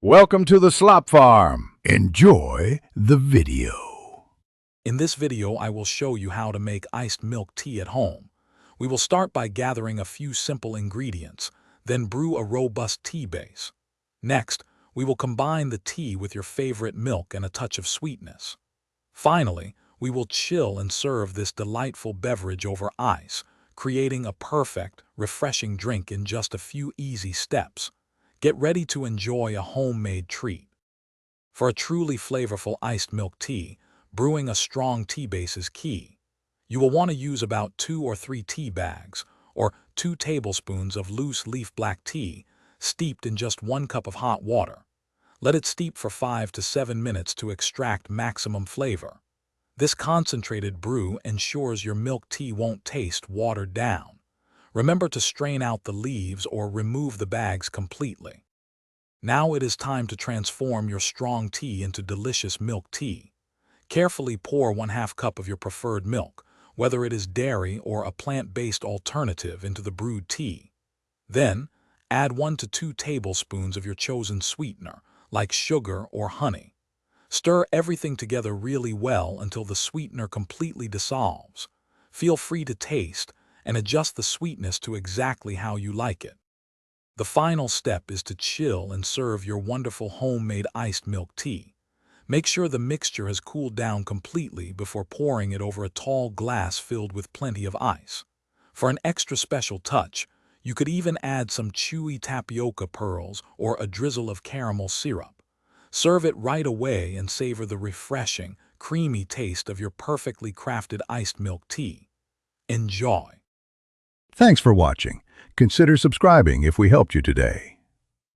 Welcome to the Slop Farm. Enjoy the video. In this video, I will show you how to make iced milk tea at home. We will start by gathering a few simple ingredients, then brew a robust tea base. Next, we will combine the tea with your favorite milk and a touch of sweetness. Finally, we will chill and serve this delightful beverage over ice, creating a perfect, refreshing drink in just a few easy steps. Get ready to enjoy a homemade treat. For a truly flavorful iced milk tea, brewing a strong tea base is key. You will want to use about 2 or 3 tea bags, or 2 tablespoons of loose leaf black tea, steeped in just 1 cup of hot water. Let it steep for 5 to 7 minutes to extract maximum flavor. This concentrated brew ensures your milk tea won't taste watered down. Remember to strain out the leaves or remove the bags completely. Now it is time to transform your strong tea into delicious milk tea. Carefully pour 1/2 cup of your preferred milk, whether it is dairy or a plant-based alternative, into the brewed tea. Then, add 1 to 2 tablespoons of your chosen sweetener, like sugar or honey. Stir everything together really well until the sweetener completely dissolves. Feel free to taste and adjust the sweetness to exactly how you like it. The final step is to chill and serve your wonderful homemade iced milk tea. Make sure the mixture has cooled down completely before pouring it over a tall glass filled with plenty of ice. For an extra special touch, you could even add some chewy tapioca pearls or a drizzle of caramel syrup. Serve it right away and savor the refreshing, creamy taste of your perfectly crafted iced milk tea. Enjoy! Thanks for watching. Consider subscribing if we helped you today.